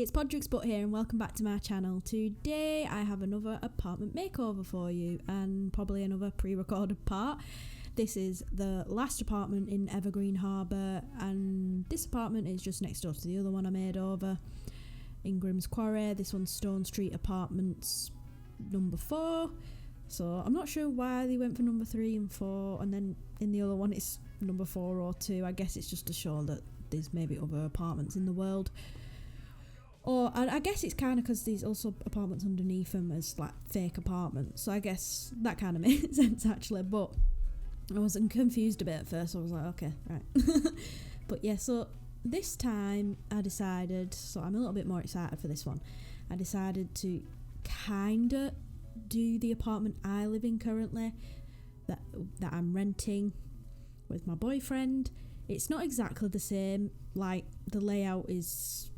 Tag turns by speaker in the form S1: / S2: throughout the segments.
S1: it's Podrick's Butt here and welcome back to my channel. Today I have another apartment makeover for you and probably another pre-recorded part. This is the last apartment in Evergreen Harbor and this apartment is just next door to the other one I made over in Grims Quarry. This one's Stonestreet Apartments number 4. So I'm not sure why they went for number 3 and 4 and then in the other one it's number 4 or 2. I guess it's just to show that there's maybe other apartments in the world. Or I guess it's kind of because there's also apartments underneath them as like fake apartments. So I guess that kind of makes sense actually. But I was confused a bit at first. So I was like, okay, right. But yeah, so this time I decided, so I'm a little bit more excited for this one. I decided to kind of do the apartment I live in currently that I'm renting with my boyfriend. It's not exactly the same. Like the layout is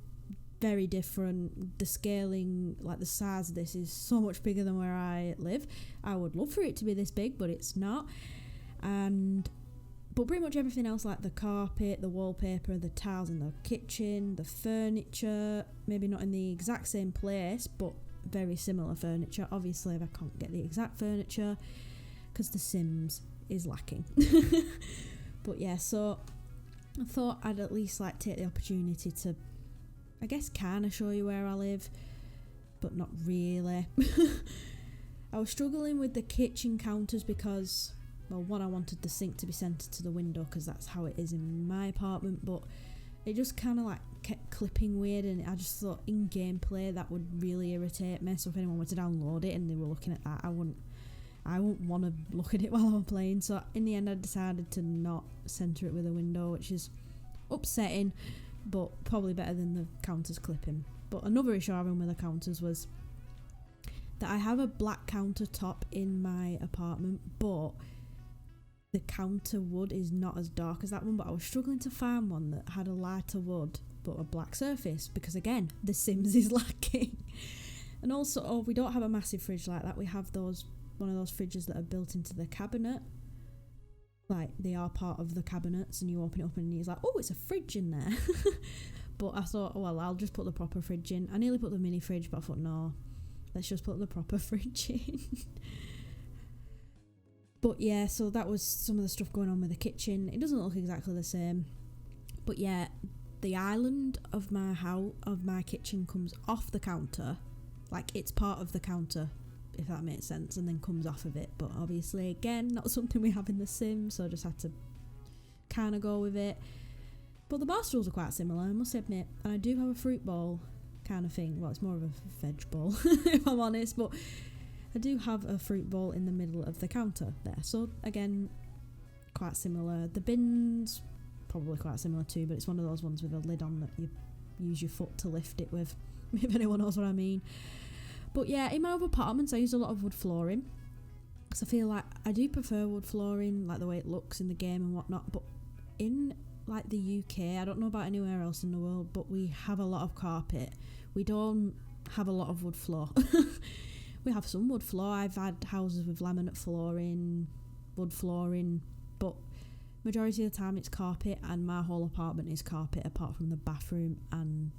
S1: very different. The scaling, like the size of this is so much bigger than where I live. I would love for it to be this big, but it's not. But pretty much everything else, like the carpet, the wallpaper, the tiles in the kitchen, the furniture, maybe not in the exact same place, but very similar furniture. Obviously, if I can't get the exact furniture, because The Sims is lacking. But yeah, so I thought I'd at least like take the opportunity to, I guess, kind of show you where I live, but not really. I was struggling with the kitchen counters because, well, one, I wanted the sink to be centered to the window because that's how it is in my apartment, but it just kind of like kept clipping weird, and I just thought in gameplay that would really irritate me. So if anyone were to download it and they were looking at that, I wouldn't want to look at it while I'm playing. So in the end I decided to not center it with a window, which is upsetting, but probably better than the counters clipping. But another issue I having with the counters was that I have a black countertop in my apartment, but the counter wood is not as dark as that one. But I was struggling to find one that had a lighter wood but a black surface because, again, The Sims is lacking. And also, we don't have a massive fridge like that. We have one of those fridges that are built into the cabinet. Like, they are part of the cabinets and you open it up and it's like, oh, it's a fridge in there. But I thought, oh, well, I'll just put the proper fridge in. I nearly put the mini fridge, but I thought, no, let's just put the proper fridge in. But yeah, so that was some of the stuff going on with the kitchen. It doesn't look exactly the same. But yeah, the island of my kitchen comes off the counter. Like, it's part of the counter, if that makes sense, and then comes off of it. But obviously, again, not something we have in The Sims, so I just had to kind of go with it. But the bar stools are quite similar, I must admit. And I do have a fruit bowl kind of thing. Well, it's more of a veg bowl, if I'm honest, but I do have a fruit bowl in the middle of the counter there. So again, quite similar. The bins, probably quite similar too, but it's one of those ones with a lid on that you use your foot to lift it with, if anyone knows what I mean. But yeah, in my other apartments I use a lot of wood flooring because I feel like I do prefer wood flooring, like the way it looks in the game and whatnot. But in like the UK, I don't know about anywhere else in the world, but we have a lot of carpet. We don't have a lot of wood floor. We have some wood floor. I've had houses with laminate flooring, wood flooring, but majority of the time it's carpet, and my whole apartment is carpet apart from the bathroom and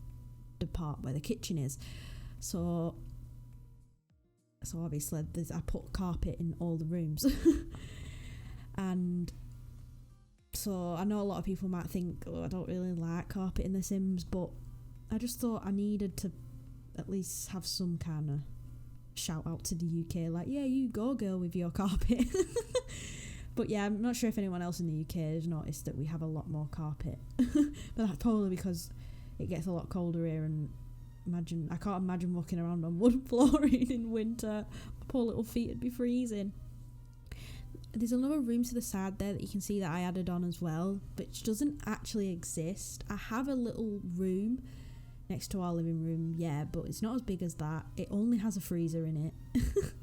S1: the part where the kitchen is. So obviously I put carpet in all the rooms. And so I know a lot of people might think, oh, I don't really like carpet in The Sims, but I just thought I needed to at least have some kind of shout out to the UK, like, yeah, you go girl with your carpet. But yeah, I'm not sure if anyone else in the UK has noticed that we have a lot more carpet. But that's probably because it gets a lot colder here, and I can't imagine walking around on wood flooring in winter. My poor little feet would be freezing. There's another room to the side there that you can see that I added on as well, which doesn't actually exist. I have a little room next to our living room, yeah, but it's not as big as that. It only has a freezer in it.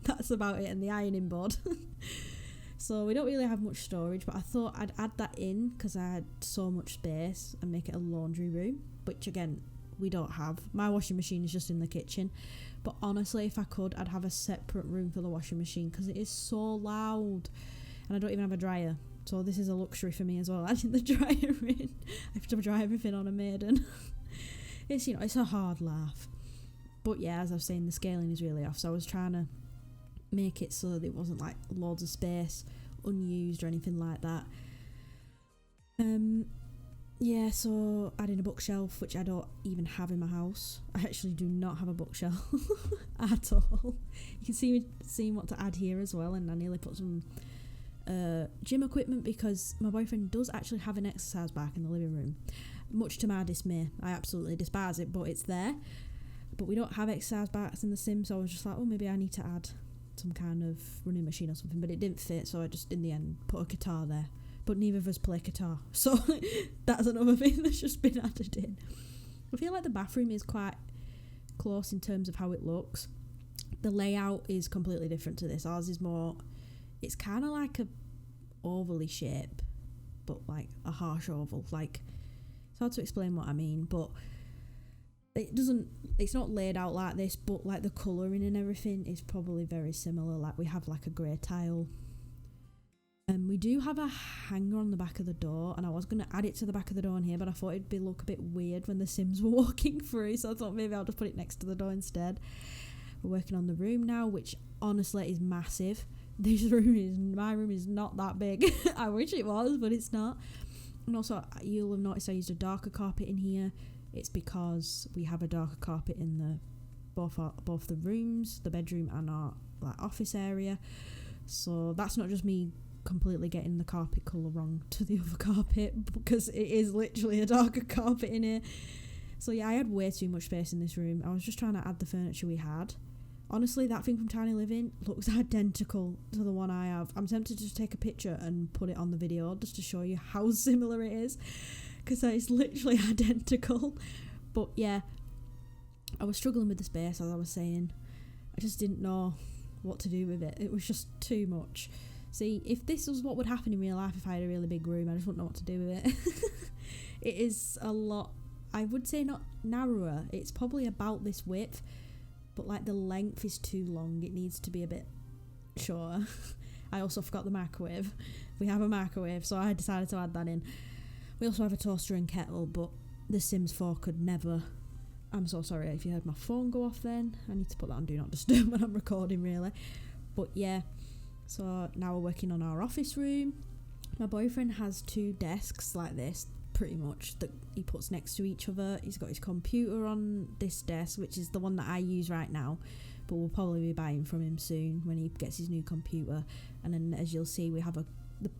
S1: That's about it, and the ironing board. So we don't really have much storage, but I thought I'd add that in because I had so much space and make it a laundry room, which again, we don't have. My washing machine is just in the kitchen, but honestly, if I could, I'd have a separate room for the washing machine because it is so loud, and I don't even have a dryer. So this is a luxury for me as well, adding the dryer in. I have to dry everything on a maiden. It's, you know, it's a hard laugh. But yeah, as I was saying, the scaling is really off, so I was trying to make it so that it wasn't like loads of space unused or anything like that. Yeah, so adding a bookshelf, which I don't even have in my house. I actually do not have a bookshelf at all. You can see me seeing what to add here as well, and I nearly put some gym equipment because my boyfriend does actually have an exercise bike in the living room. Much to my dismay, I absolutely despise it, but it's there. But we don't have exercise bikes in the Sims, so I was just like, oh, maybe I need to add some kind of running machine or something, but it didn't fit, so I just in the end put a guitar there. But neither of us play guitar, so that's another thing that's just been added in. I feel like the bathroom is quite close in terms of how it looks. The layout is completely different to this. Ours is more, it's kind of like a ovally shape, but like a harsh oval. Like, it's hard to explain what I mean, but it's not laid out like this, but like the colouring and everything is probably very similar. Like, we have like a grey tile. We do have a hanger on the back of the door, and I was going to add it to the back of the door in here, but I thought it'd look a bit weird when the Sims were walking through, so I thought maybe I'll just put it next to the door instead. We're working on the room now, which honestly is massive. My room is not that big. I wish it was, but it's not. And also, you'll have noticed I used a darker carpet in here. It's because we have a darker carpet in both the rooms, the bedroom and our like office area. So that's not just me completely getting the carpet colour wrong to the other carpet, because it is literally a darker carpet in here. So yeah, I had way too much space in this room. I was just trying to add the furniture we had. Honestly, that thing from Tiny Living looks identical to the one I have. I'm tempted to just take a picture and put it on the video just to show you how similar it is, because it's literally identical. But yeah, I was struggling with the space, as I was saying. I just didn't know what to do with it. It was just too much. See, if this was what would happen in real life if I had a really big room, I just wouldn't know what to do with it. It is a lot, I would say not narrower. It's probably about this width, but like the length is too long. It needs to be a bit shorter. I also forgot the microwave. We have a microwave, so I decided to add that in. We also have a toaster and kettle, but the Sims 4 could never. I'm so sorry if you heard my phone go off then. I need to put that on Do Not Disturb when I'm recording, really. But yeah, so now we're working on our office room. My boyfriend has 2 desks like this, pretty much, that he puts next to each other. He's got his computer on this desk, which is the one that I use right now, but we'll probably be buying from him soon when he gets his new computer. And then, as you'll see, we have the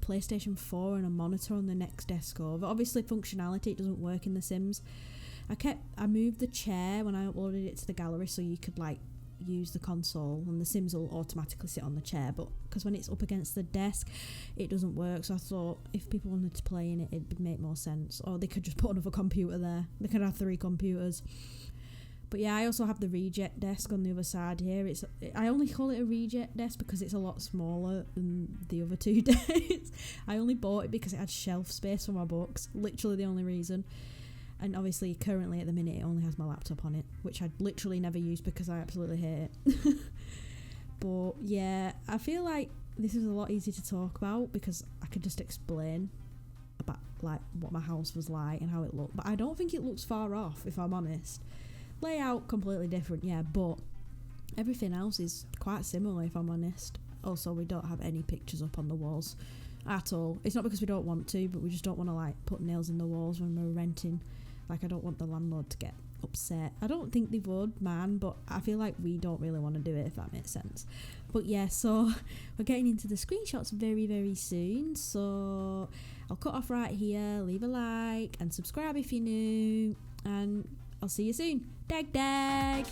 S1: PlayStation 4 and a monitor on the next desk over. Obviously, functionality, it doesn't work in The Sims. I moved the chair when I uploaded it to the gallery so you could like use the console and the Sims will automatically sit on the chair, but because when it's up against the desk it doesn't work, so I thought if people wanted to play in it, it'd make more sense, or they could just put another computer there. They could have 3 computers. But yeah, I also have the reject desk on the other side here. I only call it a reject desk because it's a lot smaller than the other 2 desks. I only bought it because it had shelf space for my books, literally the only reason. And obviously, currently at the minute, it only has my laptop on it, which I'd literally never use because I absolutely hate it. But yeah, I feel like this is a lot easier to talk about because I could just explain about like what my house was like and how it looked. But I don't think it looks far off, if I'm honest. Layout completely different, yeah, but everything else is quite similar, if I'm honest. Also, we don't have any pictures up on the walls at all. It's not because we don't want to, but we just don't want to like put nails in the walls when we're renting. Like, I don't want the landlord to get upset. I don't think they would, man, but I feel like we don't really want to do it, if that makes sense. But yeah, so we're getting into the screenshots very, very soon. So I'll cut off right here. Leave a like and subscribe if you're new. And I'll see you soon. Dag dag!